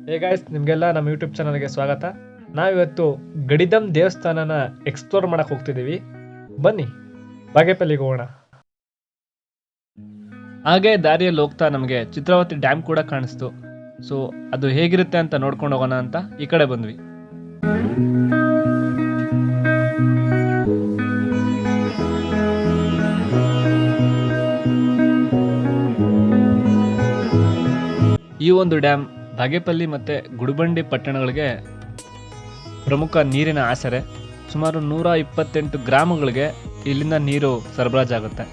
Hey guys, ನಿಮಗೆಲ್ಲ ನಮ್ಮ YouTube ಚಾನಲ್ಗೆ ಸ್ವಾಗತ. ನಾವಿವತ್ತು ಗಡಿದಂ ದೇವಸ್ಥಾನನ ಎಕ್ಸ್ಪ್ಲೋರ್ ಮಾಡಕ್ಕೆ ಹೋಗ್ತಿದ್ದೀವಿ. ಬನ್ನಿ ಬಾಗೇಪಲ್ಲಿಗೆ ಹೋಗೋಣ. ಹಾಗೆ ದಾರಿಯಲ್ಲಿ ಹೋಗ್ತಾ ನಮಗೆ ಚಿತ್ರಾವತಿ ಡ್ಯಾಮ್ ಕೂಡ ಕಾಣಿಸ್ತು. ಸೊ ಅದು ಹೇಗಿರುತ್ತೆ ಅಂತ ನೋಡ್ಕೊಂಡು ಹೋಗೋಣ ಅಂತ ಈ ಕಡೆ ಬಂದ್ವಿ. ಈ ಒಂದು ಡ್ಯಾಮ್ ಬಾಗೇಪಲ್ಲಿ ಮತ್ತು ಗುಡಿಬಂಡಿ ಪಟ್ಟಣಗಳಿಗೆ ಪ್ರಮುಖ ನೀರಿನ ಆಸರೆ. ಸುಮಾರು 128 ಗ್ರಾಮಗಳಿಗೆ ಇಲ್ಲಿಂದ ನೀರು ಸರಬರಾಜಾಗುತ್ತೆ.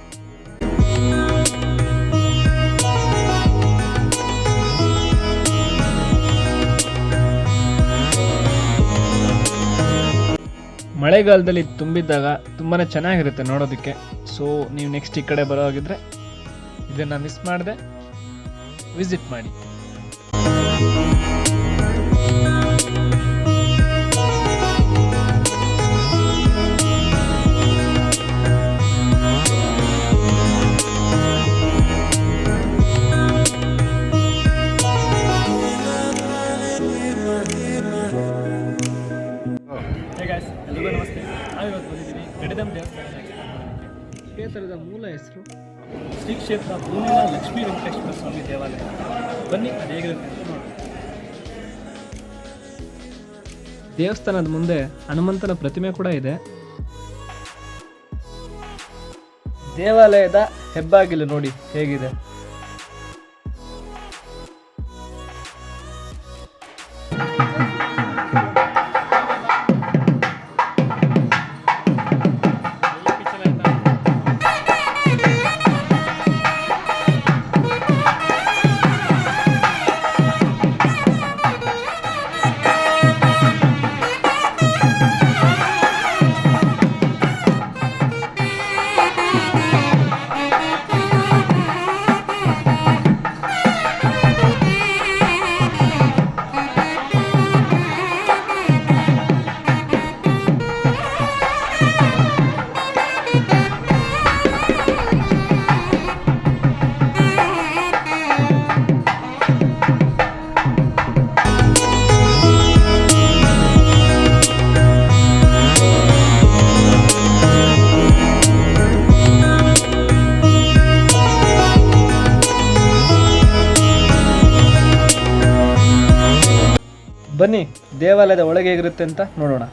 ಮಳೆಗಾಲದಲ್ಲಿ ತುಂಬಿದ್ದಾಗ ತುಂಬಾ ಚೆನ್ನಾಗಿರುತ್ತೆ ನೋಡೋದಕ್ಕೆ. ಸೊ ನೀವು ನೆಕ್ಸ್ಟ್ ಈ ಕಡೆ ಬರೋ ಹಾಗಿದ್ರೆ ಇದನ್ನು ಮಿಸ್ ಮಾಡದೆ ವಿಸಿಟ್ ಮಾಡಿ. ಎಲ್ರಿಗೂ ನಮಸ್ತೆ. ನಾವಿವತ್ತು ಬಂದಿದ್ದೀವಿ ಗಡಿದಂ ದೇವಸ್ಥಾನ. ಕ್ಷೇತ್ರದ ಮೂಲ ಹೆಸರು ಶ್ರೀ ಕ್ಷೇತ್ರ ಭೂನಿಲ ಲಕ್ಷ್ಮೀ ವೆಂಕಟೇಶ್ವರ ಸ್ವಾಮಿ ದೇವಾಲಯ. ಬನ್ನಿ ಅದು ಹೇಗಿರುತ್ತೆ ಅಂತ ನೋಡೋಣ. ದೇವಸ್ಥಾನದ ಮುಂದೆ ಹನುಮಂತನ ಪ್ರತಿಮೆ ಕೂಡ ಇದೆ. ದೇವಾಲಯದ ಹೆಬ್ಬಾಗಿಲು ನೋಡಿ ಹೇಗಿದೆ. ಬನ್ನಿ ದೇವಾಲಯದ ಒಳಗೆ ಹೇಗಿರುತ್ತೆ ಅಂತ ನೋಡೋಣ.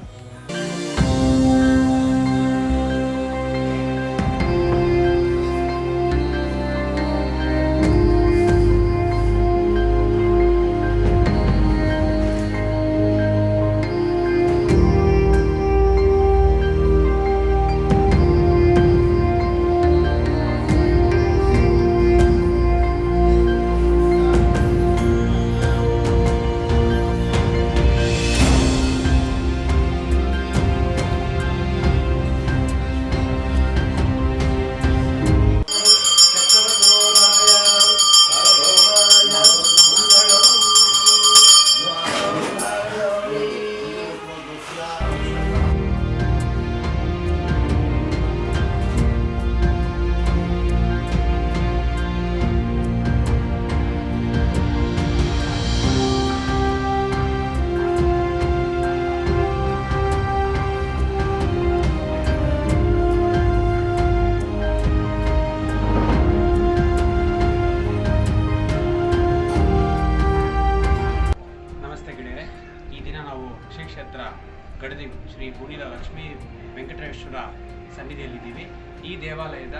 ಶ್ರೀ ಕ್ಷೇತ್ರ ಗಡಿದಂ ಶ್ರೀ ಭೂನಿಲ ಲಕ್ಷ್ಮೀ ವೆಂಕಟೇಶ್ವರ ಸನ್ನಿಧಿಯಲ್ಲಿದ್ದೀವಿ. ಈ ದೇವಾಲಯದ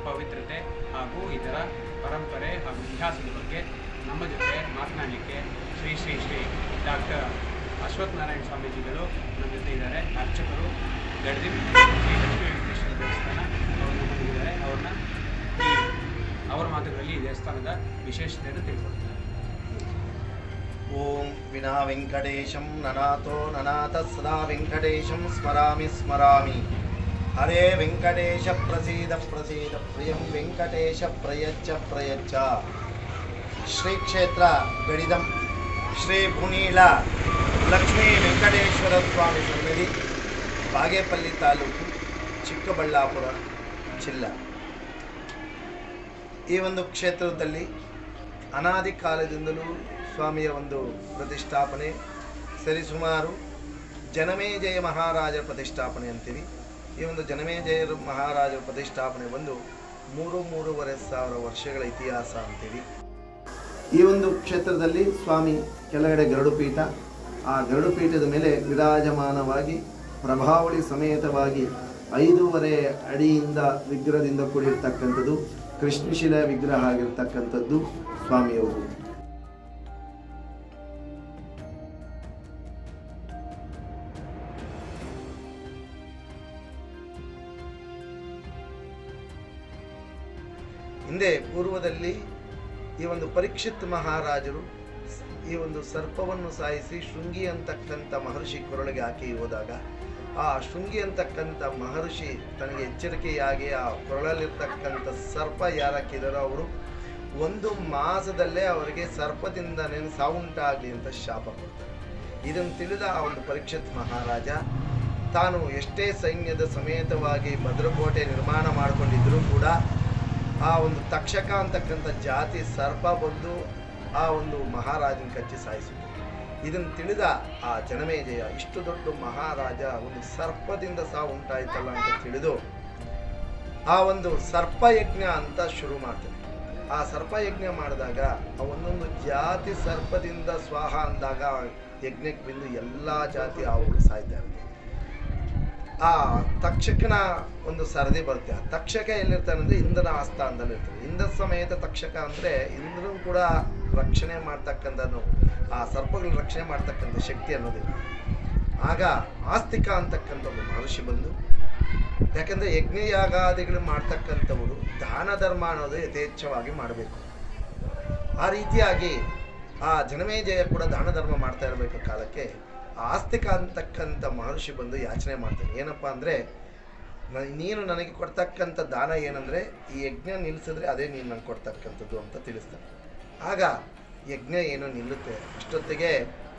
ಪವಿತ್ರತೆ ಹಾಗೂ ಇದರ ಪರಂಪರೆ ಹಾಗೂ ಇತಿಹಾಸದ ಬಗ್ಗೆ ನಮ್ಮ ಜೊತೆ ಮಾತನಾಡಲಿಕ್ಕೆ ಶ್ರೀ ಶ್ರೀ ಶ್ರೀ ಡಾಕ್ಟರ್ ಅಶ್ವಥ್ ನಾರಾಯಣ ಸ್ವಾಮೀಜಿಗಳು ನಮ್ಮ ಜೊತೆ ಇದ್ದಾರೆ. ಅರ್ಚಕರು ಗಡಿದಂ ಶ್ರೀ ಲಕ್ಷ್ಮೀ ವೆಂಕಟೇಶ್ವರ ದೇವಸ್ಥಾನ ಅವರು ನಮ್ಮಲ್ಲಿದ್ದಾರೆ. ಅವರ ಮಾತುಗಳಲ್ಲಿ ಈ ದೇವಸ್ಥಾನದ ವಿಶೇಷತೆಯನ್ನು ತಿಳ್ಕೊಳ್ತಾರೆ. ಓಂ ವಿನಾ ವೆಂಕಟೇಶಂ ನನಾಥೋ ನನಾಥ ಸದಾ ವೆಂಕಟೇಶಂ ಸ್ಮರಾಮಿ ಸ್ಮರಾಮಿ. ಹರೇ ವೆಂಕಟೇಶ ಪ್ರಸೀದ ಪ್ರಸೀದ ಪ್ರಿಯಂ ವೆಂಕಟೇಶ ಪ್ರಯಚ್ಛ ಪ್ರಯಚ್ಛ. ಶ್ರೀ ಕ್ಷೇತ್ರ ಗಡಿದಂ ಶ್ರೀ ಭೂನಿಲ ಲಕ್ಷ್ಮೀ ವೆಂಕಟೇಶ್ವರ ಸ್ವಾಮಿ ಸನ್ನಿಧಿ, ಬಾಗೇಪಲ್ಲಿ ತಾಲೂಕು, ಚಿಕ್ಕಬಳ್ಳಾಪುರ ಜಿಲ್ಲಾ. ಈ ಒಂದು ಕ್ಷೇತ್ರದಲ್ಲಿ ಅನಾದಿ ಕಾಲದಿಂದಲೂ ಸ್ವಾಮಿಯ ಒಂದು ಪ್ರತಿಷ್ಠಾಪನೆ ಸರಿಸುಮಾರು ಜನಮೇಜಯ ಮಹಾರಾಜರ ಪ್ರತಿಷ್ಠಾಪನೆ ಅಂತೀವಿ. ಈ ಒಂದು ಜನಮೇಜಯ ಮಹಾರಾಜರ ಪ್ರತಿಷ್ಠಾಪನೆ ಬಂದು 3,500 ವರ್ಷಗಳ ಇತಿಹಾಸ ಅಂತೀವಿ. ಈ ಒಂದು ಕ್ಷೇತ್ರದಲ್ಲಿ ಸ್ವಾಮಿ ಕೆಳಗಡೆ ಗರುಡು ಪೀಠ, ಆ ಗರುಡು ಪೀಠದ ಮೇಲೆ ವಿರಾಜಮಾನವಾಗಿ ಪ್ರಭಾವಳಿ ಸಮೇತವಾಗಿ 5.5 ಅಡಿಯಿಂದ ವಿಗ್ರಹದಿಂದ ಕೂಡಿರ್ತಕ್ಕಂಥದ್ದು ಕೃಷ್ಣಶಿಲೆ ವಿಗ್ರಹ ಆಗಿರ್ತಕ್ಕಂಥದ್ದು ಸ್ವಾಮಿಯವರು. ಹಿಂದೆ ಪೂರ್ವದಲ್ಲಿ ಈ ಒಂದು ಪರೀಕ್ಷಿತ್ ಮಹಾರಾಜರು ಈ ಒಂದು ಸರ್ಪವನ್ನು ಸಾಯಿಸಿ ಶೃಂಗಿ ಅಂತಕ್ಕಂಥ ಮಹರ್ಷಿ ಕೊರಳಿಗೆ ಹಾಕಿ ಹೋದಾಗ ಆ ಶೃಂಗಿ ಅಂತಕ್ಕಂಥ ಮಹರ್ಷಿ ತನಗೆ ಎಚ್ಚರಿಕೆಯಾಗಿ ಆ ಕೊರಳಲ್ಲಿರ್ತಕ್ಕಂಥ ಸರ್ಪ ಯಾರಾಕಿದಾರೋ ಅವರು 1 ಮಾಸದಲ್ಲೇ ಅವರಿಗೆ ಸರ್ಪದಿಂದನೇ ಸಾವುಂಟಾಗಲಿ ಅಂತ ಶಾಪ ಕೊಡ್ತಾರೆ. ಇದನ್ನು ತಿಳಿದ ಆ ಒಂದು ಪರೀಕ್ಷಿತ್ ಮಹಾರಾಜ ತಾನು ಎಷ್ಟೇ ಸೈನ್ಯದ ಸಮೇತವಾಗಿ ಭದ್ರಕೋಟೆ ನಿರ್ಮಾಣ ಮಾಡಿಕೊಂಡಿದ್ರೂ ಕೂಡ ಆ ಒಂದು ತಕ್ಷಕ ಅಂತಕ್ಕಂಥ ಜಾತಿ ಸರ್ಪ ಬಂದು ಆ ಒಂದು ಮಹಾರಾಜನ ಕಚ್ಚಿ ಸಾಯಿಸಿತು. ಇದನ್ನು ತಿಳಿದ ಆ ಜನಮೇಜಯ ಇಷ್ಟು ದೊಡ್ಡ ಮಹಾರಾಜ ಒಂದು ಸರ್ಪದಿಂದ ಸಾವು ಉಂಟಾಯ್ತಲ್ಲ ಅಂತ ತಿಳಿದು ಆ ಒಂದು ಸರ್ಪಯಜ್ಞ ಅಂತ ಶುರು ಮಾಡ್ತಾರೆ. ಆ ಸರ್ಪಯಜ್ಞ ಮಾಡಿದಾಗ ಆ ಒಂದೊಂದು ಜಾತಿ ಸರ್ಪದಿಂದ ಸ್ವಾಹ ಅಂದಾಗ ಯಜ್ಞಕ್ಕೆ ಬಿಂದು ಎಲ್ಲ ಜಾತಿ ಹಾವುಗಳು ಸಾಯ್ತಾ ಇರುತ್ತೆ. ಆ ತಕ್ಷಕನ ಒಂದು ಸರದಿ ಬರುತ್ತೆ. ಆ ತಕ್ಷಕ ಎಲ್ಲಿರ್ತಾನೆ ಅಂದರೆ ಇಂದ್ರನ ಆಸ್ಥಾನದಲ್ಲಿ ಇರ್ತಾನೆ. ಇಂದ್ರ ಸಮೇತ ತಕ್ಷಕ ಅಂದರೆ ಇಂದ್ರನು ಕೂಡ ರಕ್ಷಣೆ ಮಾಡ್ತಕ್ಕಂಥದ್ದು, ಆ ಸರ್ಪಗಳ ರಕ್ಷಣೆ ಮಾಡ್ತಕ್ಕಂಥ ಶಕ್ತಿ ಅನ್ನೋದಿಲ್ಲ. ಆಗ ಆಸ್ತಿಕ ಅಂತಕ್ಕಂಥ ಒಂದು ಮಹರ್ಷಿ ಬಂದು, ಯಾಕಂದರೆ ಯಜ್ಞಯಾಗಾದಿಗಳು ಮಾಡ್ತಕ್ಕಂಥವರು ದಾನ ಧರ್ಮ ಅನ್ನೋದು ಯಥೇಚ್ಛವಾಗಿ ಮಾಡಬೇಕು. ಆ ರೀತಿಯಾಗಿ ಆ ಜನಮೇಜಯ ಕೂಡ ದಾನ ಧರ್ಮ ಮಾಡ್ತಾ ಇರಬೇಕು ಕಾಲಕ್ಕೆ ಆಸ್ತಿಕ ಅಂತಕ್ಕಂಥ ಮಹರ್ಷಿ ಬಂದು ಯಾಚನೆ ಮಾಡ್ತಾರೆ. ಏನಪ್ಪ ಅಂದರೆ, ನೀನು ನನಗೆ ಕೊಡ್ತಕ್ಕಂಥ ದಾನ ಏನಂದರೆ ಈ ಯಜ್ಞ ನಿಲ್ಲಿಸಿದ್ರೆ ಅದೇ ನೀನು ನನಗೆ ಕೊಡ್ತಕ್ಕಂಥದ್ದು ಅಂತ ತಿಳಿಸ್ತಾರೆ. ಆಗ ಯಜ್ಞ ಏನೋ ನಿಲ್ಲುತ್ತೆ. ಅಷ್ಟೊತ್ತಿಗೆ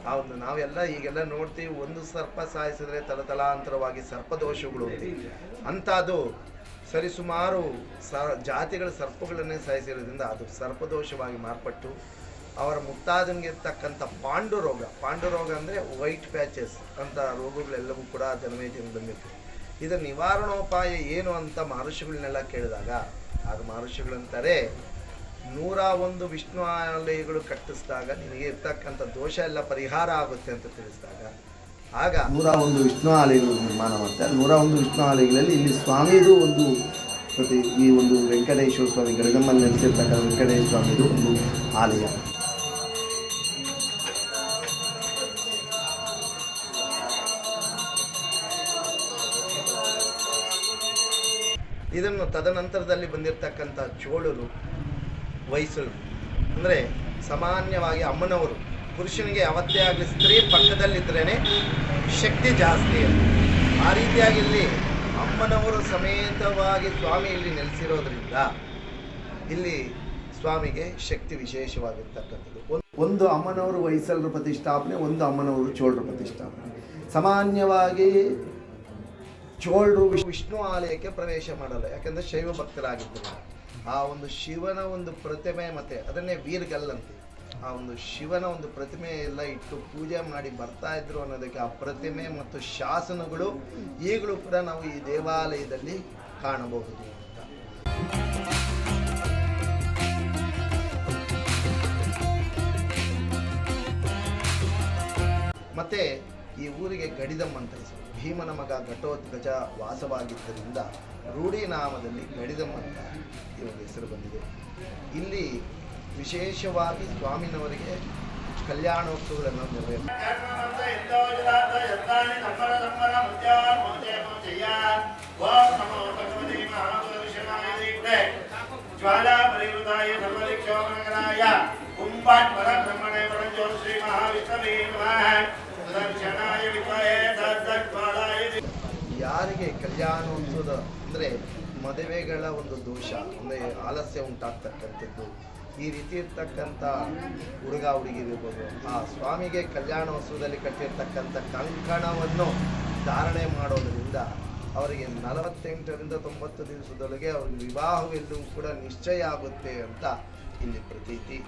ಆ ಒಂದು ನಾವೆಲ್ಲ ಈಗೆಲ್ಲ ನೋಡ್ತೀವಿ, ಒಂದು ಸರ್ಪ ಸಾಯಿಸಿದ್ರೆ ತಲತಲಾಂತರವಾಗಿ ಸರ್ಪದೋಷಗಳು ಅಂಥದ್ದು ಸರಿಸುಮಾರು ಜಾತಿಗಳ ಸರ್ಪಗಳನ್ನೇ ಸಾಯಿಸಿರೋದ್ರಿಂದ ಅದು ಸರ್ಪದೋಷವಾಗಿ ಮಾರ್ಪಟ್ಟು ಅವರ ಮುತ್ತಾದನಿಗಿರ್ತಕ್ಕಂಥ ಪಾಂಡುರೋಗ ಅಂದರೆ ವೈಟ್ ಪ್ಯಾಚಸ್ ಅಂತ ರೋಗಗಳೆಲ್ಲವೂ ಕೂಡ ಜನಮೇಜಯನಿಗೆ ಬಂದಿರ್ತವೆ. ಇದರ ನಿವಾರಣೋಪಾಯ ಏನು ಅಂತ ಮಹರ್ಷಿಗಳನ್ನೆಲ್ಲ ಕೇಳಿದಾಗ ಆಗ ಮಹರ್ಷಿಗಳಂತಾರೆ, 101 ವಿಷ್ಣು ಆಲಯಗಳು ಕಟ್ಟಿಸಿದಾಗ ನಿನಗೆ ಇರ್ತಕ್ಕಂಥ ದೋಷ ಎಲ್ಲ ಪರಿಹಾರ ಆಗುತ್ತೆ ಅಂತ ತಿಳಿಸಿದಾಗ ಆಗ 101 ವಿಷ್ಣು ಆಲಯಗಳು ನಿರ್ಮಾಣ ಮಾಡ್ತಾರೆ. 101 ವಿಷ್ಣು ಆಲಯಗಳಲ್ಲಿ ಇಲ್ಲಿ ಸ್ವಾಮಿದು ಒಂದು ಈ ಒಂದು ವೆಂಕಟೇಶ್ವರ ಸ್ವಾಮಿ ಗಡಗಮ್ಮಲ್ಲಿ ನೆಲೆಸಿರ್ತಕ್ಕಂಥ ವೆಂಕಟೇಶ್ವರ ಸ್ವಾಮಿದು ಒಂದು ಆಲಯ. ಇದನ್ನು ತದನಂತರದಲ್ಲಿ ಬಂದಿರತಕ್ಕಂಥ ಚೋಳರು, ಹೊಯ್ಸಳರು ಅಂದರೆ ಸಾಮಾನ್ಯವಾಗಿ ಅಮ್ಮನವರು ಪುರುಷನಿಗೆ ಯಾವತ್ತೇ ಆಗಲಿ ಸ್ತ್ರೀ ಪಕ್ಕದಲ್ಲಿದ್ದರೇ ಶಕ್ತಿ ಜಾಸ್ತಿ. ಆ ರೀತಿಯಾಗಿ ಇಲ್ಲಿ ಅಮ್ಮನವರು ಸಮೇತವಾಗಿ ಸ್ವಾಮಿ ಇಲ್ಲಿ ನೆಲೆಸಿರೋದ್ರಿಂದ ಇಲ್ಲಿ ಸ್ವಾಮಿಗೆ ಶಕ್ತಿ ವಿಶೇಷವಾಗಿರ್ತಕ್ಕಂಥದ್ದು. ಒಂದು ಅಮ್ಮನವರು ಹೊಯ್ಸಳರ ಪ್ರತಿಷ್ಠಾಪನೆ, ಒಂದು ಅಮ್ಮನವರು ಚೋಳರ ಪ್ರತಿಷ್ಠಾಪನೆ. ಸಾಮಾನ್ಯವಾಗಿ ಚೋಳರು ವಿಷ್ಣು ಆಲಯಕ್ಕೆ ಪ್ರವೇಶ ಮಾಡಲ್ಲ, ಯಾಕಂದರೆ ಶೈವ ಭಕ್ತರಾಗಿದ್ದರು. ಆ ಒಂದು ಶಿವನ ಒಂದು ಪ್ರತಿಮೆ ಮತ್ತು ಅದನ್ನೇ ವೀರ್ಗಲ್ ಅಂತೆ, ಆ ಒಂದು ಶಿವನ ಒಂದು ಪ್ರತಿಮೆ ಎಲ್ಲ ಇಟ್ಟು ಪೂಜೆ ಮಾಡಿ ಬರ್ತಾ ಇದ್ರು ಅನ್ನೋದಕ್ಕೆ ಆ ಪ್ರತಿಮೆ ಮತ್ತು ಶಾಸನಗಳು ಈಗಲೂ ಕೂಡ ನಾವು ಈ ದೇವಾಲಯದಲ್ಲಿ ಕಾಣಬಹುದು ಅಂತ. ಮತ್ತೆ ಈ ಊರಿಗೆ ಗಡಿದಂ ಅಂತ ಹೆಸರು. ಭೀಮನ ಮಗ ಘಟೋತ್ಕಚ ವಾಸವಾಗಿದ್ದರಿಂದ ರೂಢಿ ನಾಮದಲ್ಲಿ ಗಡಿದಂ ಅಂತ ಈ ಒಂದು ಹೆಸರು ಬಂದಿದೆ. ಇಲ್ಲಿ ವಿಶೇಷವಾಗಿ ಸ್ವಾಮಿನವರಿಗೆ ಕಲ್ಯಾಣೋತ್ಸವಗಳನ್ನು ಯಾರಿಗೆ ಕಲ್ಯಾಣೋತ್ಸವದ ಅಂದರೆ ಮದುವೆಗಳ ಒಂದು ದೋಷ ಅಂದರೆ ಆಲಸ್ಯ ಉಂಟಾಗ್ತಕ್ಕಂಥದ್ದು, ಈ ರೀತಿ ಇರ್ತಕ್ಕಂಥ ಹುಡುಗ ಹುಡುಗಿರ್ಬೋದು, ಆ ಸ್ವಾಮಿಗೆ ಕಲ್ಯಾಣೋತ್ಸವದಲ್ಲಿ ಕಟ್ಟಿರ್ತಕ್ಕಂಥ ಕಂಕಣವನ್ನು ಧಾರಣೆ ಮಾಡೋದರಿಂದ ಅವರಿಗೆ 48ರಿಂದ 90 ದಿವಸದೊಳಗೆ ಅವ್ರಿಗೆ ವಿವಾಹವೆಲ್ಲವೂ ಕೂಡ ನಿಶ್ಚಯ ಆಗುತ್ತೆ ಅಂತ ಇಲ್ಲಿ ಪ್ರತೀತಿ.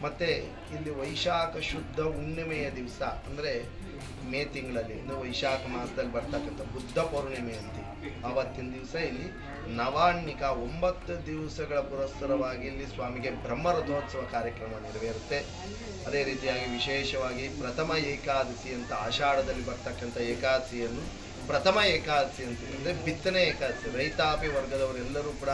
ಮತ್ತು ಇಲ್ಲಿ ವೈಶಾಖ ಶುದ್ಧ ಹುಣ್ಣಿಮೆಯ ದಿವಸ ಅಂದರೆ ಮೇ ತಿಂಗಳಲ್ಲಿ ಅಂದರೆ ವೈಶಾಖ ಮಾಸದಲ್ಲಿ ಬರ್ತಕ್ಕಂಥ ಬುದ್ಧ ಪೌರ್ಣಿಮೆ ಅಂತೀವಿ. ಆವತ್ತಿನ ದಿವಸ ಇಲ್ಲಿ ನವಾನ್ನಿಕ 9 ದಿವಸಗಳ ಪುರಸ್ಸರವಾಗಿ ಇಲ್ಲಿ ಸ್ವಾಮಿಗೆ ಬ್ರಹ್ಮರಥೋತ್ಸವ ಕಾರ್ಯಕ್ರಮ ನೆರವೇರುತ್ತೆ. ಅದೇ ರೀತಿಯಾಗಿ ವಿಶೇಷವಾಗಿ ಪ್ರಥಮ ಏಕಾದಶಿ ಅಂತ ಆಷಾಢದಲ್ಲಿ ಬರ್ತಕ್ಕಂಥ ಏಕಾದಶಿಯನ್ನು ಪ್ರಥಮ ಏಕಾದಶಿ ಅಂತೀವಿ, ಅಂದರೆ ಬಿತ್ತನೆ ಏಕಾದಶಿ. ರೈತಾಪಿ ವರ್ಗದವರೆಲ್ಲರೂ ಕೂಡ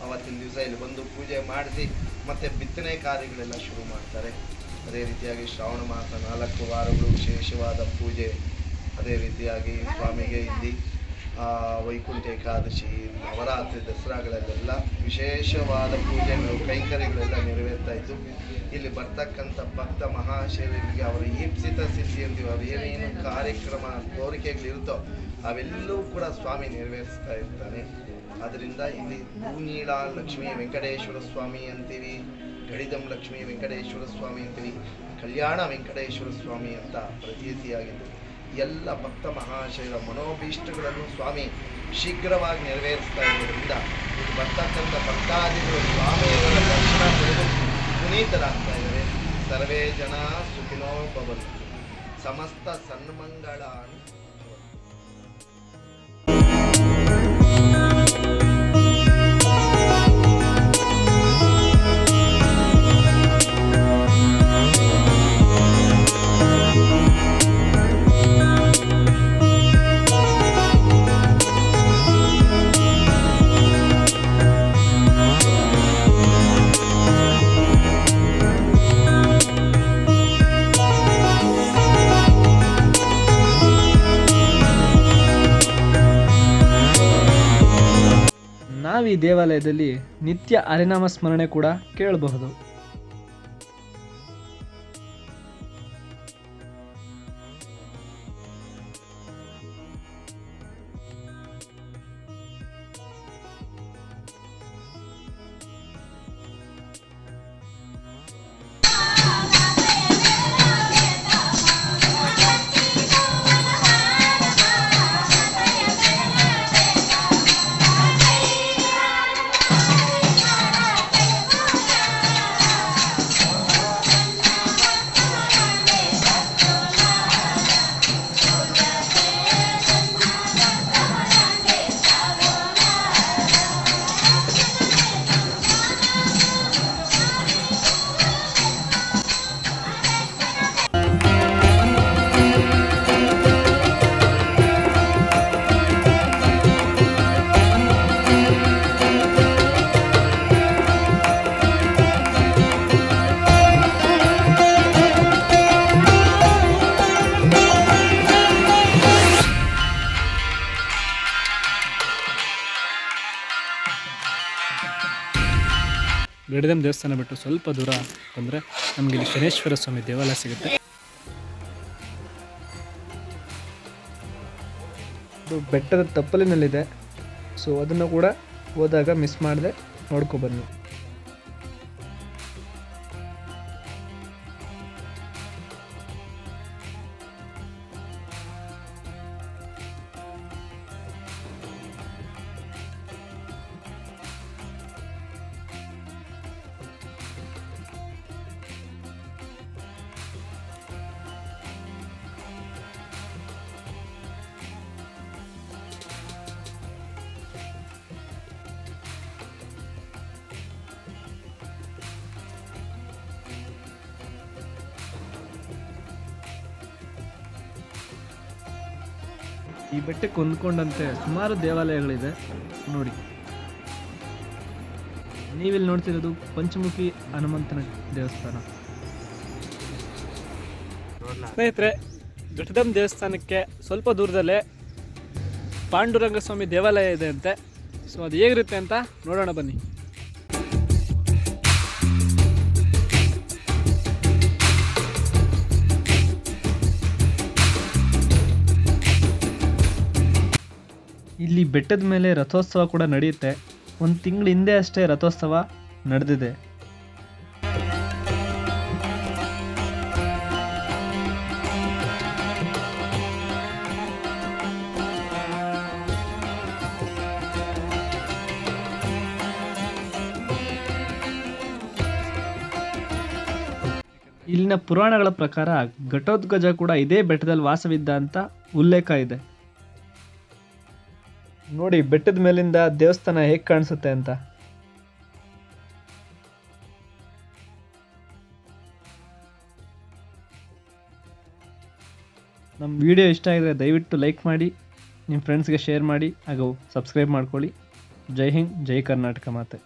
ಅವತ್ತಿನ ದಿವಸ ಇಲ್ಲಿ ಬಂದು ಪೂಜೆ ಮಾಡಿಸಿ ಮತ್ತು ಬಿತ್ತನೆ ಕಾರ್ಯಗಳೆಲ್ಲ ಶುರು ಮಾಡ್ತಾರೆ. ಅದೇ ರೀತಿಯಾಗಿ ಶ್ರಾವಣ ಮಾಸ 4 ವಾರಗಳು ವಿಶೇಷವಾದ ಪೂಜೆ. ಅದೇ ರೀತಿಯಾಗಿ ಸ್ವಾಮಿಗೆ ಇಲ್ಲಿ ವೈಕುಂಠ ಏಕಾದಶಿ, ನವರಾತ್ರಿ, ದಸರಾಗಳಲ್ಲೆಲ್ಲ ವಿಶೇಷವಾದ ಪೂಜೆಗಳು ಕೈಂಕರ್ಯಗಳೆಲ್ಲ ನೆರವೇರ್ತಾ ಇದ್ದು ಇಲ್ಲಿ ಬರ್ತಕ್ಕಂಥ ಭಕ್ತ ಮಹಾಶಯರಿಗೆ ಅವರ ಈಪ್ಸಿತ ಸಿದ್ಧಿ ಅಂತೀವಿ, ಅವ್ರು ಏನೇನು ಕಾರ್ಯಕ್ರಮ ಕೋರಿಕೆಗಳಿರುತ್ತೋ ಅವೆಲ್ಲವೂ ಕೂಡ ಸ್ವಾಮಿ ನೆರವೇರಿಸ್ತಾ ಇರ್ತಾನೆ. ಆದ್ದರಿಂದ ಇಲ್ಲಿ ಭೂನೀಳ ಲಕ್ಷ್ಮೀ ವೆಂಕಟೇಶ್ವರ ಸ್ವಾಮಿ ಅಂತೀವಿ, ಗಡಿದಂ ಲಕ್ಷ್ಮೀ ವೆಂಕಟೇಶ್ವರ ಸ್ವಾಮಿ ಅಂತೀವಿ, ಕಲ್ಯಾಣ ವೆಂಕಟೇಶ್ವರ ಸ್ವಾಮಿ ಅಂತ ಪ್ರತೀತಿಯಾಗಿದ್ದು ಎಲ್ಲ ಭಕ್ತ ಮಹಾಶಯರ ಮನೋಭೀಷ್ಟಗಳನ್ನು ಸ್ವಾಮಿ ಶೀಘ್ರವಾಗಿ ನೆರವೇರಿಸ್ತಾ ಇರೋದ್ರಿಂದ ಇಲ್ಲಿ ಬರ್ತಕ್ಕಂಥ ಭಕ್ತಾದಿಗಳು ಸ್ವಾಮಿಯವರ ದರ್ಶನ ಪಡೆದು ಪುನೀತರಾಗ್ತಾ ಇದ್ದಾರೆ. ಸರ್ವೇ ಜನ ಸುಖಿನೋ ಭವಂತು, ಸಮಸ್ತ ಸನ್ಮಂಗಳಾನಿ. ನಾವು ಈ ದೇವಾಲಯದಲ್ಲಿ ನಿತ್ಯ ಹರಿನಾಮ ಸ್ಮರಣೆ ಕೂಡ ಕೇಳಬಹುದು. ಗಡಿದಂ ದೇವಸ್ಥಾನ ಬಿಟ್ಟು ಸ್ವಲ್ಪ ದೂರ ಬಂದರೆ ನಮಗೆ ಇಲ್ಲಿ ಶನೇಶ್ವರ ಸ್ವಾಮಿ ದೇವಾಲಯ ಸಿಗುತ್ತೆ. ಇದು ಬೆಟ್ಟದ ತಪ್ಪಲಿನಲ್ಲಿದೆ, ಸೊ ಅದನ್ನು ಕೂಡ ಹೋದಾಗ ಮಿಸ್ ಮಾಡದೆ ನೋಡ್ಕೊಬನ್ನಿ. ಈ ಬೆಟ್ಟಕ್ಕೆ ಹೊಂದ್ಕೊಂಡಂತೆ ಸುಮಾರು ದೇವಾಲಯಗಳಿದೆ ನೋಡಿ. ನೀವಿಲ್ಲಿ ನೋಡ್ತಿರೋದು ಪಂಚಮುಖಿ ಹನುಮಂತನ ದೇವಸ್ಥಾನ. ಸ್ನೇಹಿತರೆ, ಗಡಿದಂ ದೇವಸ್ಥಾನಕ್ಕೆ ಸ್ವಲ್ಪ ದೂರದಲ್ಲೇ ಪಾಂಡುರಂಗ ಸ್ವಾಮಿ ದೇವಾಲಯ ಇದೆ ಅಂತೆ. ಸೊ ಅದು ಹೇಗಿರುತ್ತೆ ಅಂತ ನೋಡೋಣ ಬನ್ನಿ. ಇಲ್ಲಿ ಬೆಟ್ಟದ ಮೇಲೆ ರಥೋತ್ಸವ ಕೂಡ ನಡೆಯುತ್ತೆ. ಒಂದು ತಿಂಗಳ ಹಿಂದೆ ಅಷ್ಟೇ ರಥೋತ್ಸವ ನಡೆದಿದೆ. ಇಲ್ಲಿನ ಪುರಾಣಗಳ ಪ್ರಕಾರ ಘಟೋತ್ಕಚ ಕೂಡ ಇದೇ ಬೆಟ್ಟದಲ್ಲಿ ವಾಸವಿದ್ದ ಅಂತ ಉಲ್ಲೇಖ ಇದೆ. ನೋಡಿ ಬೆಟ್ಟದ ಮೇಲಿಂದ ದೇವಸ್ಥಾನ ಹೇಗೆ ಕಾಣಿಸುತ್ತೆ ಅಂತ. ನಮ್ಮ ವಿಡಿಯೋ ಇಷ್ಟ ಆಗಿದ್ರೆ ದಯವಿಟ್ಟು ಲೈಕ್ ಮಾಡಿ, ನಿಮ್ಮ ಫ್ರೆಂಡ್ಸ್ಗೆ ಶೇರ್ ಮಾಡಿ ಹಾಗೂ ಸಬ್ಸ್ಕ್ರೈಬ್ ಮಾಡ್ಕೊಳ್ಳಿ. ಜೈ ಹಿಂದ್, ಜೈ ಕರ್ನಾಟಕ ಮಾತೆ.